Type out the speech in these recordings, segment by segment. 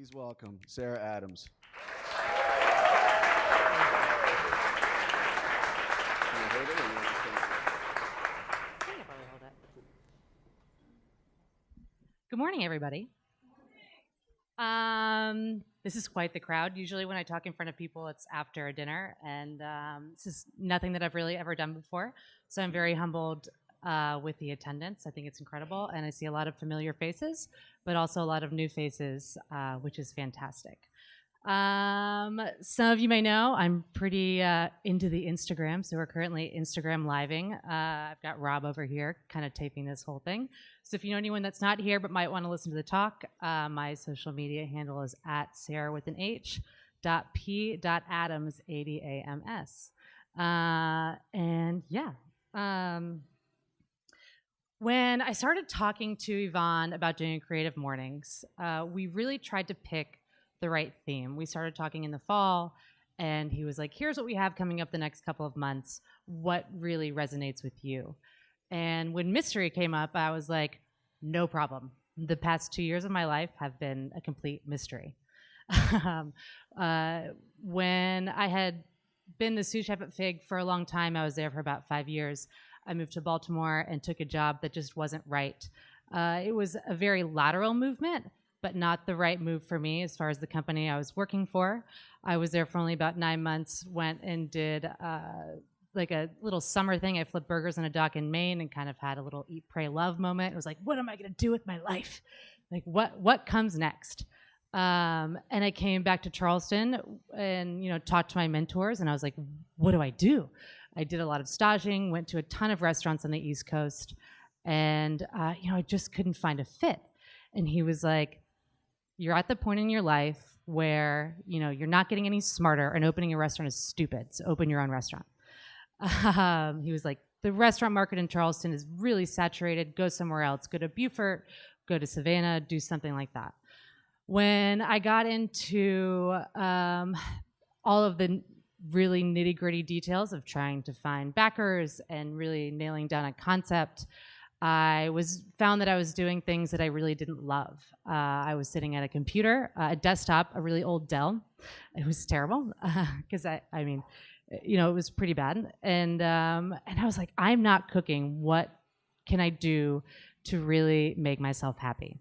Please welcome Sarah Adams. Good morning, everybody. This is quite the crowd. Usually when I talk in front of people, it's after a dinner, and this is nothing that I've really ever done before. So I'm very humbled with the attendance. I think it's incredible, and I see a lot of familiar faces, but also a lot of new faces, which is fantastic. Some of you may know I'm pretty into the Instagram, so we're currently Instagram living. I've got Rob over here kind of taping this whole thing. So if you know anyone that's not here but might want to listen to the talk, my social media handle is at Sarah with an H .p.adams, ADAMS. And yeah. When I started talking to Yvonne about doing Creative Mornings, we really tried to pick the right theme. We started talking in the fall, and he was like, here's what we have coming up the next couple of months. What really resonates with you? And when mystery came up, I was like, no problem. The past 2 years of my life have been a complete mystery. When I had been the sous chef at Fig for a long time, I was there for about 5 years. I moved to Baltimore and took a job that just wasn't right. It was a very lateral movement, but not the right move for me as far as the company I was working for. I was there for only about 9 months, went and did like a little summer thing. I flipped burgers on a dock in Maine and kind of had a little eat, pray, love moment. It was like, what am I gonna do with my life? Like, what comes next? And I came back to Charleston and talked to my mentors, and I was like, what do I do? I did a lot of staging, went to a ton of restaurants on the East Coast, and I just couldn't find a fit. And he was like, you're at the point in your life where you're not getting any smarter, and opening a restaurant is stupid, so open your own restaurant. He was like, the restaurant market in Charleston is really saturated, go somewhere else, go to Beaufort, go to Savannah, do something like that. When I got into all of the really nitty-gritty details of trying to find backers and really nailing down a concept, I found that I was doing things that I really didn't love. I was sitting at a computer, a desktop, a really old Dell. It was terrible because it was pretty bad. And I was like, I'm not cooking. What can I do to really make myself happy?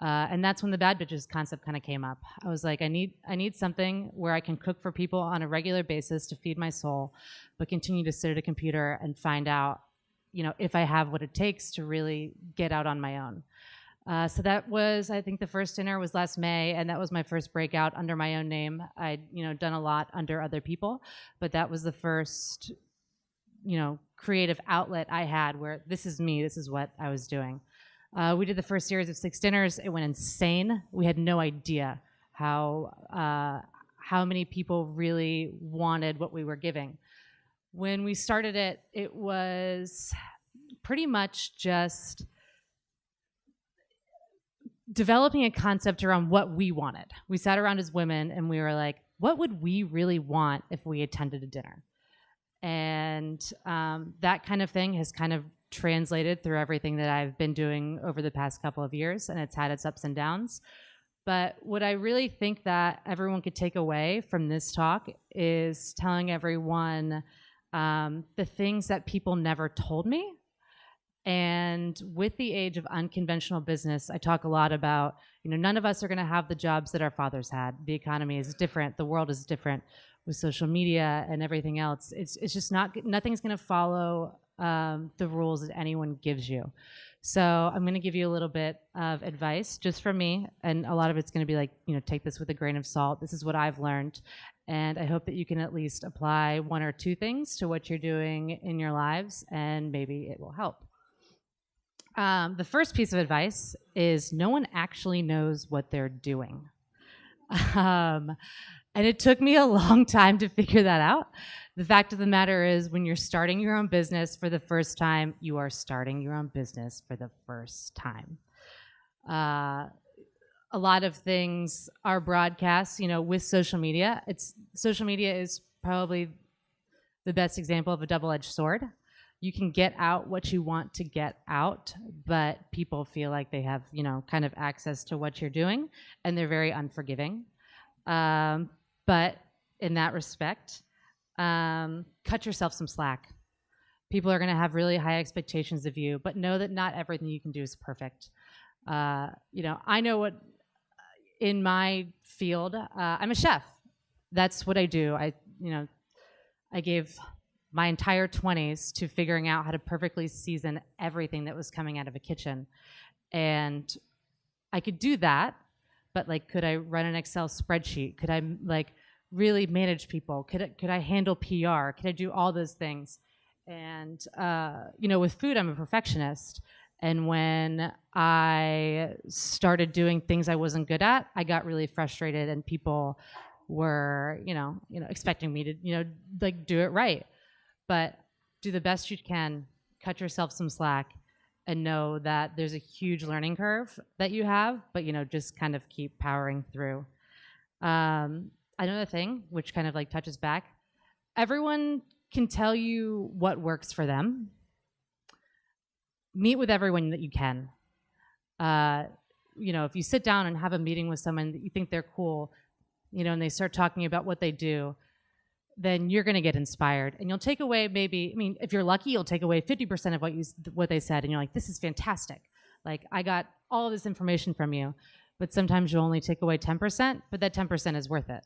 And that's when the Bad Bitches concept kind of came up. I was like, I need something where I can cook for people on a regular basis to feed my soul, but continue to sit at a computer and find out if I have what it takes to really get out on my own. So that was, I think the first dinner was last May, and that was my first breakout under my own name. I'd done a lot under other people, but that was the first creative outlet I had where this is me, this is what I was doing. We did the first series of 6 dinners. It went insane. We had no idea how many people really wanted what we were giving. When we started it, it was pretty much just developing a concept around what we wanted. We sat around as women and we were like, what would we really want if we attended a dinner? And that kind of thing has kind of translated through everything that I've been doing over the past couple of years, and it's had its ups and downs. But what I really think that everyone could take away from this talk is telling everyone the things that people never told me. And with the age of unconventional business, I talk a lot about, none of us are gonna have the jobs that our fathers had. The economy is different, the world is different with social media and everything else. It's just nothing's gonna follow the rules that anyone gives you. So I'm gonna give you a little bit of advice just from me, and a lot of it's gonna be like, take this with a grain of salt. This is what I've learned, and I hope that you can at least apply 1 or 2 things to what you're doing in your lives, and maybe it will help. The first piece of advice is no one actually knows what they're doing. And it took me a long time to figure that out. The fact of the matter is, when you're starting your own business for the first time, you are starting your own business for the first time. A lot of things are broadcast, with social media. Social media is probably the best example of a double-edged sword. you can get out what you want to get out, but people feel like they have, kind of access to what you're doing, and they're very unforgiving. But in that respect, cut yourself some slack. People are going to have really high expectations of you, but know that not everything you can do is perfect. I know what, in my field, I'm a chef. That's what I do. I gave my entire 20s to figuring out how to perfectly season everything that was coming out of a kitchen. And I could do that, but could I run an Excel spreadsheet? Could I really manage people? Could I handle PR? Could I do all those things? And with food, I'm a perfectionist. And when I started doing things I wasn't good at, I got really frustrated, and people were, expecting me to, do it right. But do the best you can, cut yourself some slack, and know that there's a huge learning curve that you have, but, just kind of keep powering through. Another thing, which kind of touches back, everyone can tell you what works for them. Meet with everyone that you can. If you sit down and have a meeting with someone that you think they're cool, and they start talking about what they do, then you're going to get inspired, and you'll take away if you're lucky, you'll take away 50% of what they said, and you're like, this is fantastic. I got all of this information from you, but sometimes you'll only take away 10%, but that 10% is worth it.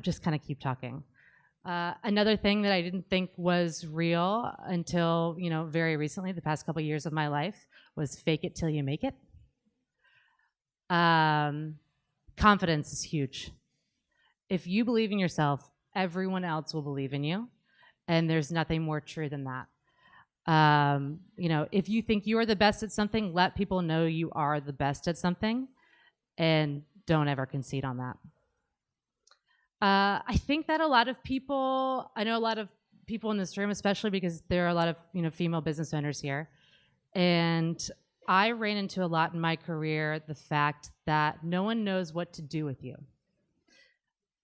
Just kind of keep talking. Another thing that I didn't think was real until, very recently, the past couple of years of my life, was fake it till you make it. Confidence is huge. If you believe in yourself, everyone else will believe in you, and there's nothing more true than that. If you think you are the best at something, let people know you are the best at something, and don't ever concede on that. I think that I know a lot of people in this room, especially because there are a lot of female business owners here, and I ran into a lot in my career the fact that no one knows what to do with you.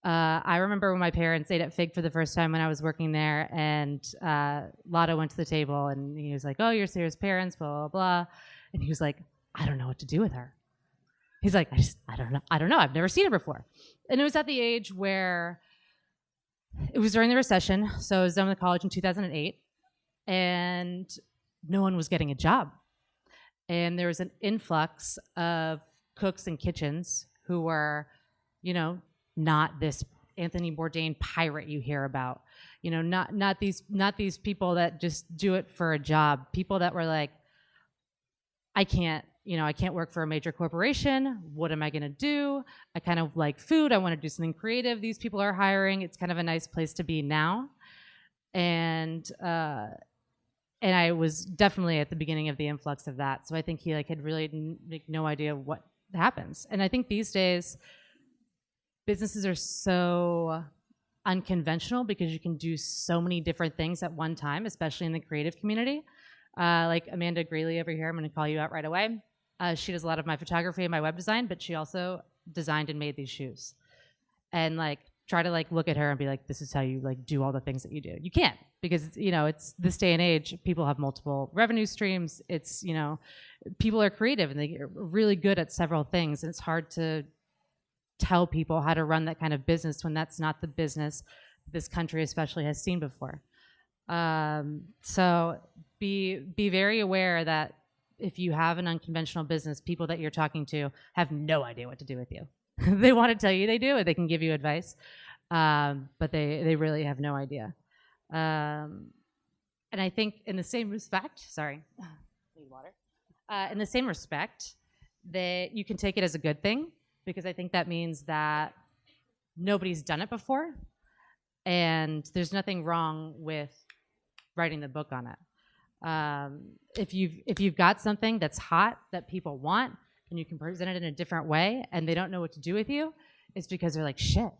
I remember when my parents ate at Fig for the first time when I was working there, and Lotto went to the table, and he was like, "Oh, you're Sarah's parents, blah, blah, blah." And he was like, "I don't know what to do with her." He's like, I don't know. I've never seen her before. And it was at the age where it was during the recession. So I was done with college in 2008, and no one was getting a job. And there was an influx of cooks and kitchens who were, not this Anthony Bourdain pirate you hear about. Not these people that just do it for a job. People that were like, I can't work for a major corporation. What am I going to do? I kind of like food. I want to do something creative. These people are hiring. It's kind of a nice place to be now. And I was definitely at the beginning of the influx of that. So I think he had really no idea what happens. And I think these days, businesses are so unconventional because you can do so many different things at one time, especially in the creative community. Like Amanda Greeley over here, I'm going to call you out right away. She does a lot of my photography and my web design, but she also designed and made these shoes. And try to look at her and be like, this is how you do all the things that you do. You can't, because it's this day and age, people have multiple revenue streams. It's people are creative and they're really good at several things, and it's hard to tell people how to run that kind of business when that's not the business this country especially has seen before. So be very aware that if you have an unconventional business, people that you're talking to have no idea what to do with you. They want to tell you they do, and they can give you advice, but they really have no idea. And I think in the same respect, need water. In the same respect, that you can take it as a good thing, because I think that means that nobody's done it before, and there's nothing wrong with writing the book on it. If you've got something that's hot that people want, and you can present it in a different way, and they don't know what to do with you, it's because they're like, shit,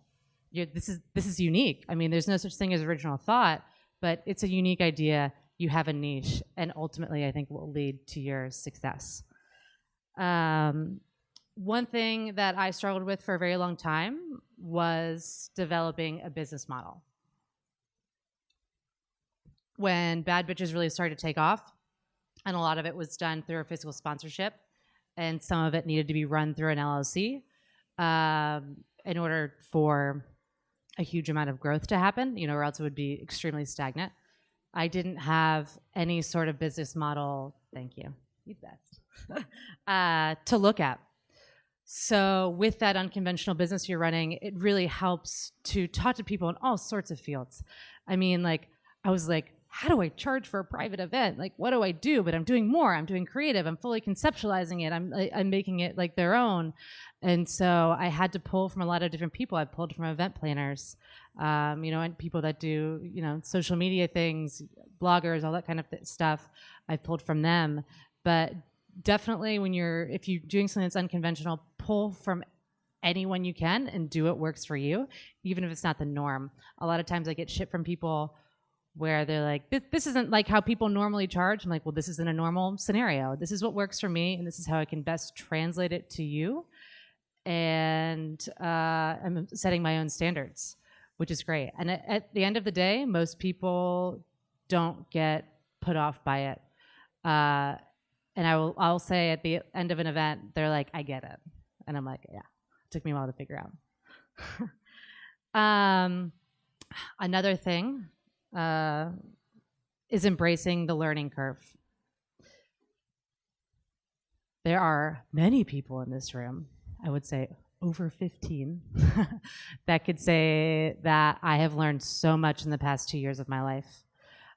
this is unique. I mean, there's no such thing as original thought, but it's a unique idea. You have a niche, and ultimately, I think will lead to your success. One thing that I struggled with for a very long time was developing a business model. when Bad Bitches really started to take off, and a lot of it was done through a physical sponsorship, and some of it needed to be run through an LLC in order for a huge amount of growth to happen, or else it would be extremely stagnant. I didn't have any sort of business model, thank you, you're the best, to look at. So with that unconventional business you're running, it really helps to talk to people in all sorts of fields. I mean, I was like, how do I charge for a private event? What do I do? But I'm doing more. I'm doing creative. I'm fully conceptualizing it. I'm making it like their own. And so I had to pull from a lot of different people. I pulled from event planners, and people that do, social media things, bloggers, all that kind of stuff. I pulled from them. But definitely if you're doing something that's unconventional, pull from anyone you can and do what works for you, even if it's not the norm. A lot of times I get shit from people where they're like, this isn't like how people normally charge. I'm like, well, this isn't a normal scenario. This is what works for me, and this is how I can best translate it to you. And I'm setting my own standards, which is great. And at the end of the day, most people don't get put off by it. And I'll say at the end of an event, they're like, I get it. And I'm like, yeah, it took me a while to figure out. Another thing is embracing the learning curve. There are many people in this room, I would say over 15, that could say that I have learned so much in the past 2 years of my life.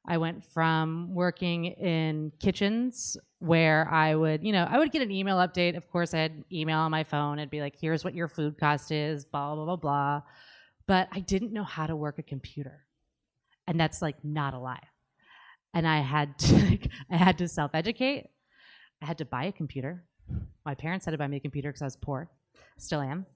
I went from working in kitchens where I would get an email update. Of course, I had an email on my phone. It'd be like, here's what your food cost is, blah, blah, blah, blah. But I didn't know how to work a computer. And that's not a lie. And I had to self-educate. I had to buy a computer. My parents had to buy me a computer because I was poor. Still am.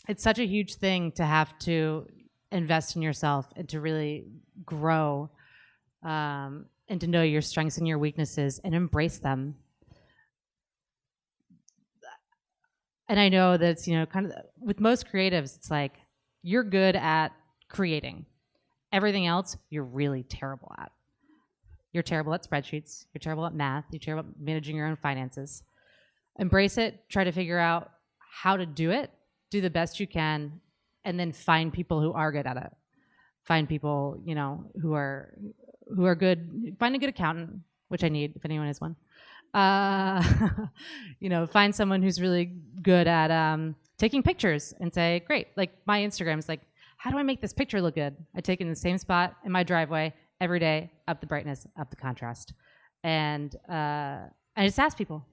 It's such a huge thing to have to invest in yourself and to really grow and to know your strengths and your weaknesses and embrace them. And I know that it's, kind of with most creatives, it's like you're good at creating. Everything else, you're really terrible at. You're terrible at spreadsheets. You're terrible at math. You're terrible at managing your own finances. Embrace it. Try to figure out how to do it. Do the best you can, and then find people who are good at it. Find people, who are good. Find a good accountant, which I need if anyone is one. Find someone who's really good at taking pictures and say, great. Like my Instagram is like, how do I make this picture look good? I take it in the same spot in my driveway every day, up the brightness, up the contrast, and I just ask people.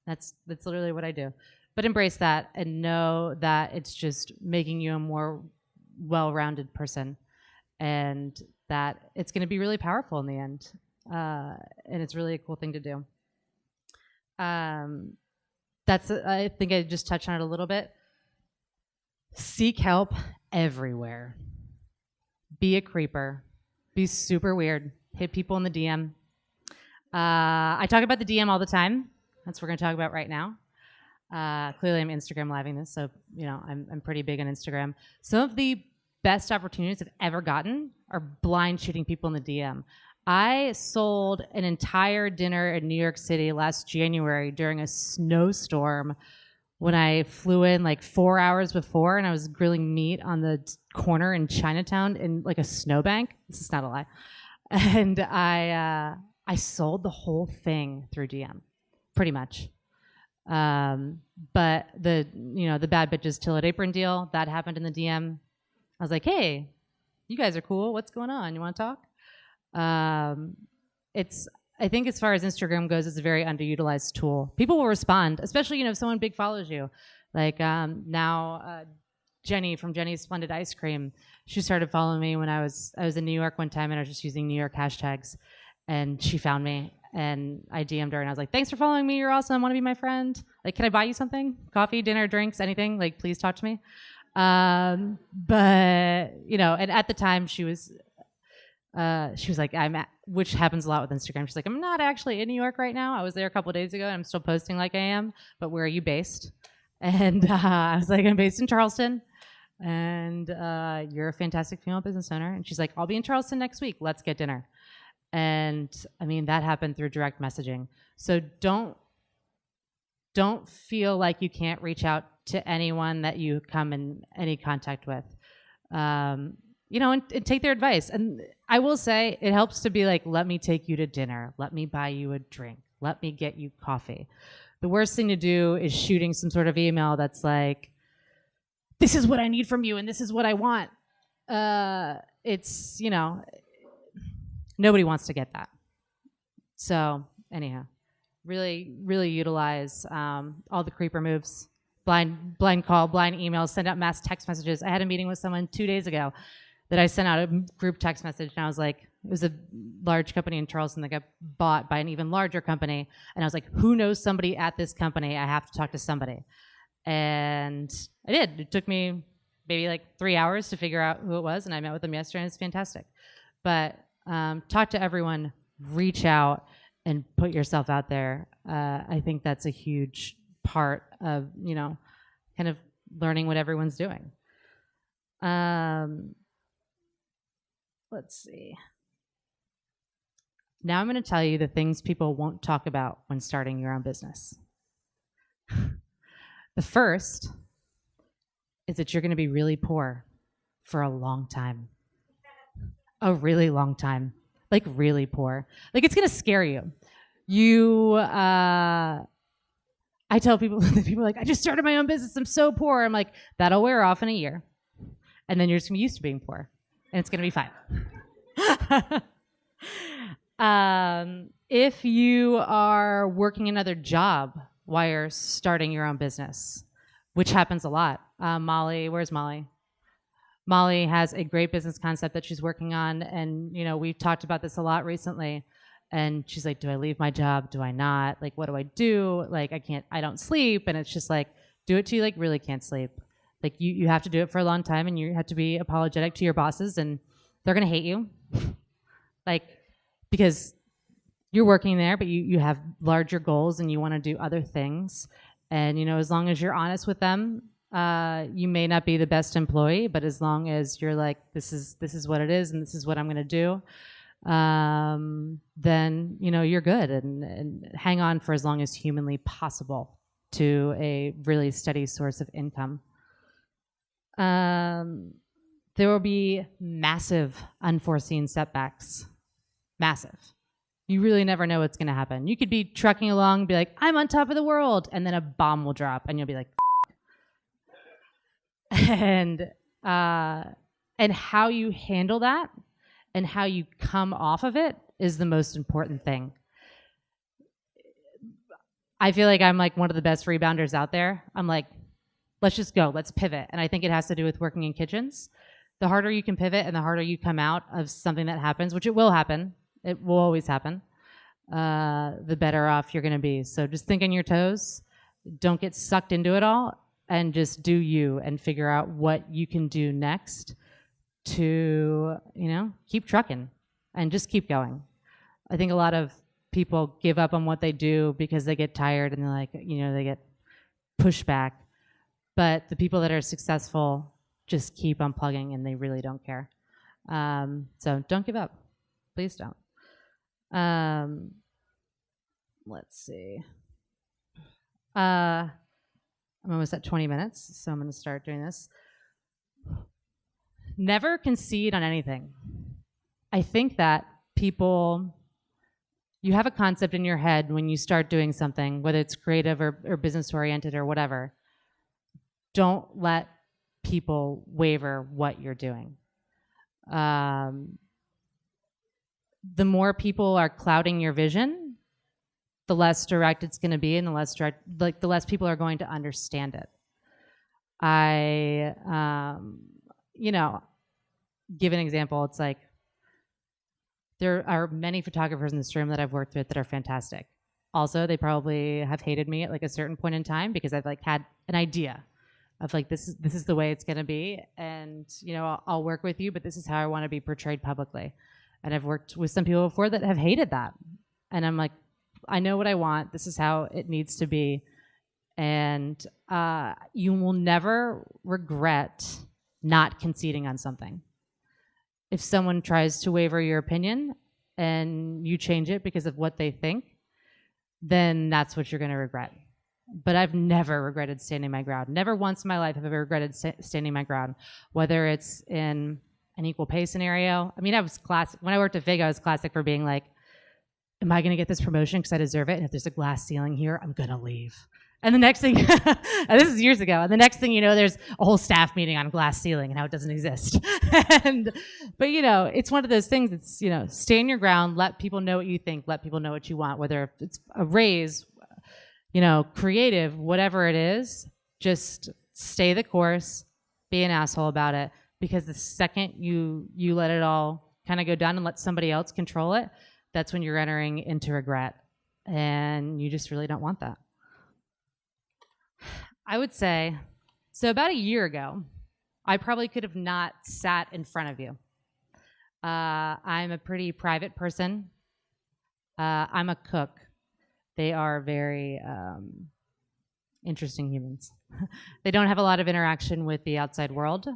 That's literally what I do. But embrace that and know that it's just making you a more well-rounded person, and that it's going to be really powerful in the end, and it's really a cool thing to do. I think I just touched on it a little bit. Seek help everywhere. Be a creeper. Be super weird. Hit people in the DM. I talk about the DM all the time. That's what we're going to talk about right now. Clearly, I'm Instagram living this, so I'm pretty big on Instagram. Some of the best opportunities I've ever gotten are blind shooting people in the DM. I sold an entire dinner in New York City last January during a snowstorm when I flew in 4 hours before, and I was grilling meat on the corner in Chinatown in a snowbank. This is not a lie. And I sold the whole thing through DM, pretty much. But the Bad Bitches Till It Apron deal, that happened in the DM. I was like, hey, you guys are cool. What's going on? You want to talk? I think as far as Instagram goes, it's a very underutilized tool. People will respond, especially, if someone big follows you. Now, Jenny from Jenny's Splendid Ice Cream, she started following me when I was in New York one time, and I was just using New York hashtags, and she found me, and I DM'd her, and I was like, thanks for following me. You're awesome. Want to be my friend? Can I buy you something? Coffee, dinner, drinks, anything? Please talk to me. And at the time she was like, which happens a lot with Instagram. She's like, I'm not actually in New York right now. I was there a couple of days ago, and I'm still posting like I am. But where are you based? And I was like, I'm based in Charleston, and you're a fantastic female business owner. And she's like, I'll be in Charleston next week. Let's get dinner. And I mean, that happened through direct messaging. So don't feel like you can't reach out to anyone that you come in any contact with. And take their advice. And I will say it helps to be like, let me take you to dinner. Let me buy you a drink. Let me get you coffee. The worst thing to do is shooting some sort of email that's like, this is what I need from you and this is what I want. Nobody wants to get that. So anyhow, really, really utilize all the creeper moves. Blind call, blind emails, send out mass text messages. I had a meeting with someone 2 days ago that I sent out a group text message, and I was like, it was a large company in Charleston that got bought by an even larger company, and I was like, who knows somebody at this company? I have to talk to somebody. And I did. It took me maybe like 3 hours to figure out who it was, and I met with them yesterday, and it's fantastic. But talk to everyone, reach out, and put yourself out there. I think that's a huge part of, kind of learning what everyone's doing. Let's see. Now I'm going to tell you the things people won't talk about when starting your own business. The first is that you're going to be really poor for a long time. A really long time. Like really poor. Like it's going to scare you. I tell people are like, I just started my own business. I'm so poor. I'm like, that'll wear off in a year. And then you're just going to be used to being poor. And it's going to be fine. If you are working another job while you're starting your own business, which happens a lot. Molly, where's Molly? Molly has a great business concept that she's working on. And, we've talked about this a lot recently. And she's like, do I leave my job? Do I not? Like, what do I do? Like, I don't sleep. And it's just like, do it till you like really can't sleep. Like you have to do it for a long time, and you have to be apologetic to your bosses, and they're going to hate you. Like, because you're working there, but you have larger goals and you want to do other things. And, as long as you're honest with them, you may not be the best employee, but as long as you're like, this is what it is and this is what I'm going to do, then, you're good, and hang on for as long as humanly possible to a really steady source of income. There will be massive unforeseen setbacks. Massive. You really never know what's going to happen. You could be trucking along and be like, I'm on top of the world, and then a bomb will drop, and you'll be like, and how you handle that and how you come off of it is the most important thing. I feel like I'm like one of the best rebounders out there. I'm like, let's just go, let's pivot. And I think it has to do with working in kitchens. The harder you can pivot and the harder you come out of something that happens, which it will happen, it will always happen, the better off you're gonna be. So just think on your toes, don't get sucked into it all, and just do you and figure out what you can do next to, keep trucking and just keep going. I think a lot of people give up on what they do because they get tired and they're like, they get pushed back. But the people that are successful just keep unplugging, and they really don't care. So don't give up. Please don't. Let's see. I'm almost at 20 minutes, so I'm going to start doing this. Never concede on anything. I think that you have a concept in your head when you start doing something, whether it's creative or business-oriented or whatever. Don't let people waver what you're doing. The more people are clouding your vision, the less direct it's going to be, and the less people are going to understand it. Give an example. It's like, there are many photographers in this room that I've worked with that are fantastic. Also, they probably have hated me at like a certain point in time because I've like had an idea of like, this is the way it's going to be, and I'll work with you, but this is how I want to be portrayed publicly. And I've worked with some people before that have hated that, and I'm like, I know what I want. This is how it needs to be, And you will never regret not conceding on something. If someone tries to waver your opinion and you change it because of what they think, then that's what you're going to regret. But I've never regretted standing my ground. Never once in my life have I ever regretted standing my ground, whether it's in an equal pay scenario. I mean, I was classic. When I worked at Fig, I was classic for being like, am I going to get this promotion because I deserve it? And if there's a glass ceiling here, I'm going to leave. And the next thing, and this is years ago, and the next thing you know, there's a whole staff meeting on glass ceiling and how it doesn't exist. But it's one of those things. It's, stand your ground, let people know what you think, let people know what you want, whether it's a raise, creative, whatever it is, just stay the course, be an asshole about it, because the second you let it all kind of go down and let somebody else control it, that's when you're entering into regret, and you just really don't want that. I would say, so about a year ago, I probably could have not sat in front of you. I'm a pretty private person. I'm a cook. They are very interesting humans. They don't have a lot of interaction with the outside world.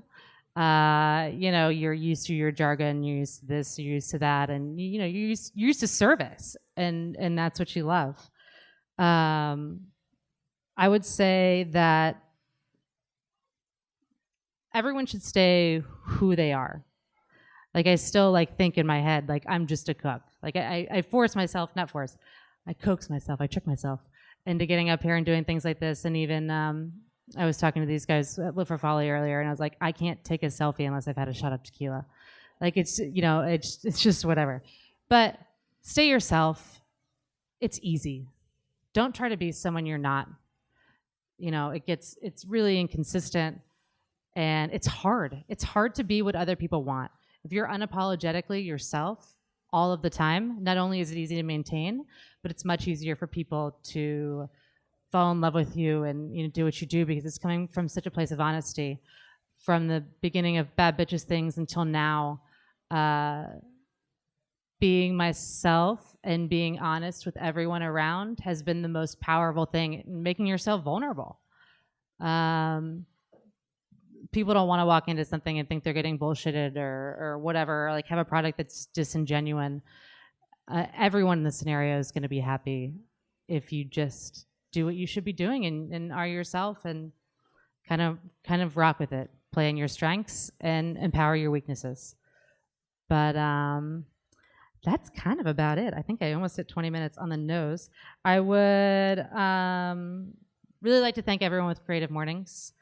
You're used to your jargon, you're used to this, you're used to that, and you're used to service, and that's what you love. I would say that everyone should stay who they are. Like, I still think in my head, I'm just a cook. I force myself, not force, I coax myself, I trick myself into getting up here and doing things like this. And even I was talking to these guys at Live for Folly earlier, and I was like, I can't take a selfie unless I've had a shot of tequila. It's just whatever. But stay yourself. It's easy. Don't try to be someone you're not. It's really inconsistent, and it's hard. It's hard to be what other people want. If you're unapologetically yourself all of the time, not only is it easy to maintain, but it's much easier for people to fall in love with you and do what you do, because it's coming from such a place of honesty. From the beginning of Bad Bitches Things until now, being myself and being honest with everyone around has been the most powerful thing, making yourself vulnerable. People don't want to walk into something and think they're getting bullshitted or whatever, or have a product that's disingenuine. Everyone in the scenario is going to be happy if you just do what you should be doing and are yourself and kind of rock with it, play in your strengths and empower your weaknesses. But that's kind of about it. I think I almost hit 20 minutes on the nose. I would really like to thank everyone with Creative Mornings.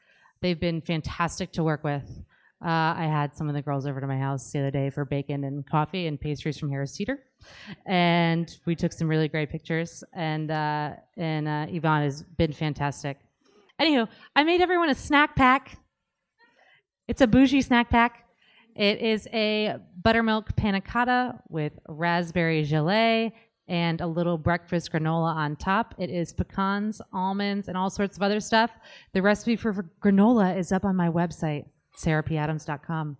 They've been fantastic to work with. I had some of the girls over to my house the other day for bacon and coffee and pastries from Harris Teeter, and we took some really great pictures. And Yvonne has been fantastic. Anywho, I made everyone a snack pack. It's a bougie snack pack. It is a buttermilk panna cotta with raspberry gelée and a little breakfast granola on top. It is pecans, almonds, and all sorts of other stuff. The recipe for granola is up on my website, sarahpadams.com.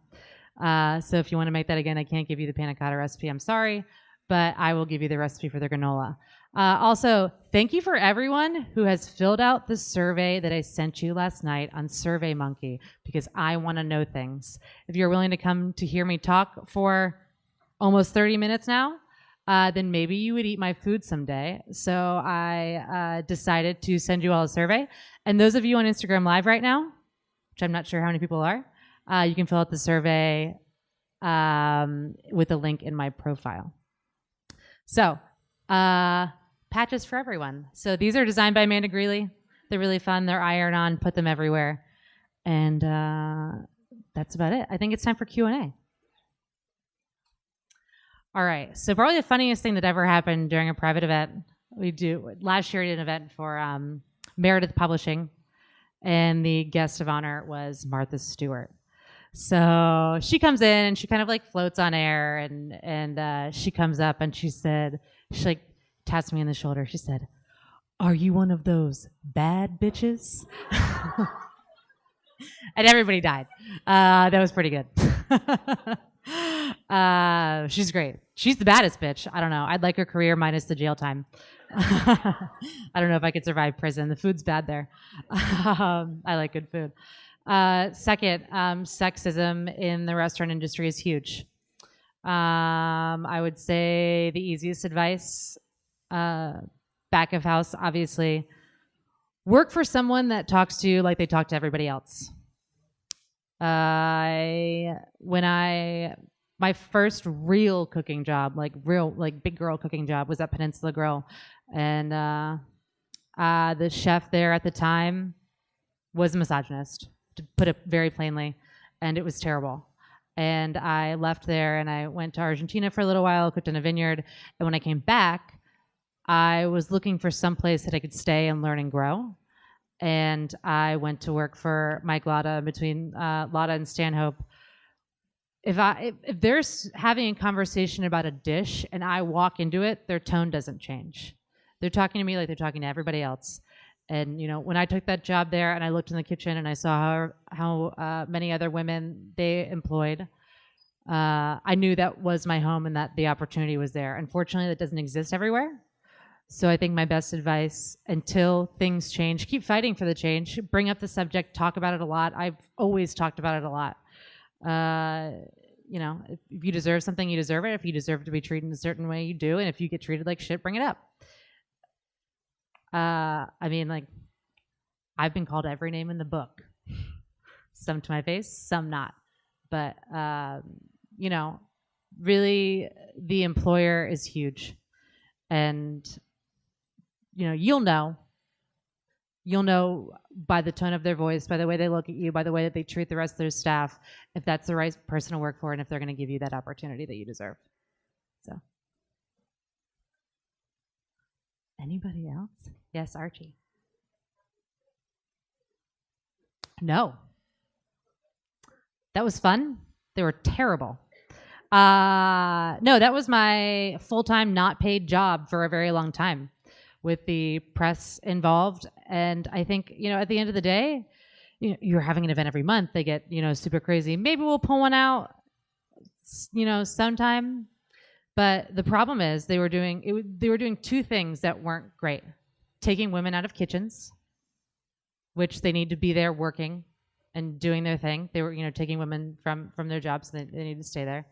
So if you want to make that again, I can't give you the panna cotta recipe, I'm sorry, but I will give you the recipe for the granola. Also, thank you for everyone who has filled out the survey that I sent you last night on SurveyMonkey, because I want to know things. If you're willing to come to hear me talk for almost 30 minutes now, then maybe you would eat my food someday. So I decided to send you all a survey. And those of you on Instagram Live right now, which I'm not sure how many people are, you can fill out the survey with a link in my profile. So, patches for everyone. So these are designed by Amanda Greeley. They're really fun. They're iron-on. Put them everywhere. And that's about it. I think it's time for Q&A. All right. So probably the funniest thing that ever happened during a private event. Last year we did an event for Meredith Publishing, and the guest of honor was Martha Stewart. So she comes in and she kind of floats on air, and she comes up and she taps me on the shoulder. She said, "Are you one of those bad bitches?" And everybody died. That was pretty good. She's great. She's the baddest bitch. I don't know. I'd like her career minus the jail time. I don't know if I could survive prison. The food's bad there. I like good food. Second, sexism in the restaurant industry is huge. I would say the easiest advice, back of house, obviously, work for someone that talks to you like they talk to everybody else. My first real cooking job, like big girl cooking job, was at Peninsula Grill, and the chef there at the time was a misogynist, to put it very plainly, and it was terrible. And I left there and I went to Argentina for a little while, cooked in a vineyard, and when I came back, I was looking for some place that I could stay and learn and grow. And I went to work for Mike Lotta, between Lotta and Stanhope. If they're having a conversation about a dish and I walk into it, their tone doesn't change. They're talking to me like they're talking to everybody else. And when I took that job there and I looked in the kitchen and I saw how many other women they employed, I knew that was my home and that the opportunity was there. Unfortunately, that doesn't exist everywhere. So I think my best advice, until things change, keep fighting for the change. Bring up the subject, talk about it a lot. I've always talked about it a lot. If you deserve something, you deserve it. If you deserve to be treated in a certain way, you do. And if you get treated like shit, bring it up. I've been called every name in the book. Some to my face, some not. But, really the employer is huge. And, you'll know by the tone of their voice, by the way they look at you, by the way that they treat the rest of their staff, if that's the right person to work for and if they're going to give you that opportunity that you deserve. So. Anybody else? Yes, Archie. No. That was fun. They were terrible. No, that was my full-time, not paid job for a very long time, with the press involved. And I think, at the end of the day, you're having an event every month. They get, super crazy. Maybe we'll pull one out, sometime. But the problem is they were doing two things that weren't great: taking women out of kitchens, which they need to be there working and doing their thing. They were, taking women from their jobs. They need to stay there.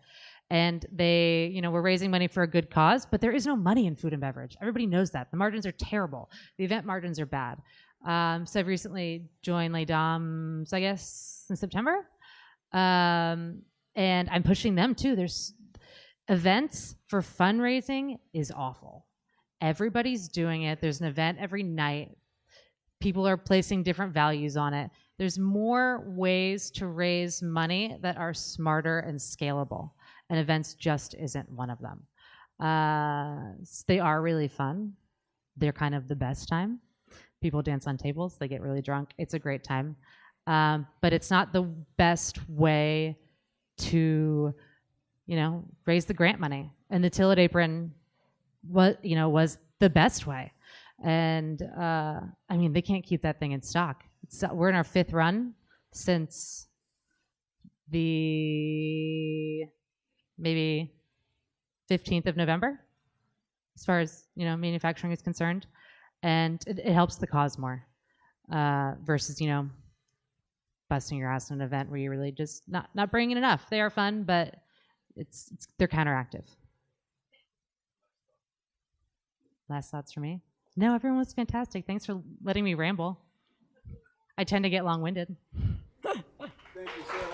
And they, were raising money for a good cause, but there is no money in food and beverage. Everybody knows that. The margins are terrible. The event margins are bad. So I've recently joined Les Dames, I guess, in September. And I'm pushing them too. There's events for fundraising is awful. Everybody's doing it. There's an event every night. People are placing different values on it. There's more ways to raise money that are smarter and scalable. And events just isn't one of them. They are really fun. They're kind of the best time. People dance on tables. They get really drunk. It's a great time. But it's not the best way to, raise the grant money. And the Tillet Apron was the best way. And they can't keep that thing in stock. We're in our 5th run since the maybe 15th of November, as far as manufacturing is concerned, and it helps the cause more versus busting your ass in an event where you're really just not bringing enough. They are fun, but they're counteractive. Last thoughts for me? No, everyone was fantastic. Thanks for letting me ramble. I tend to get long-winded. Thank you, Sarah.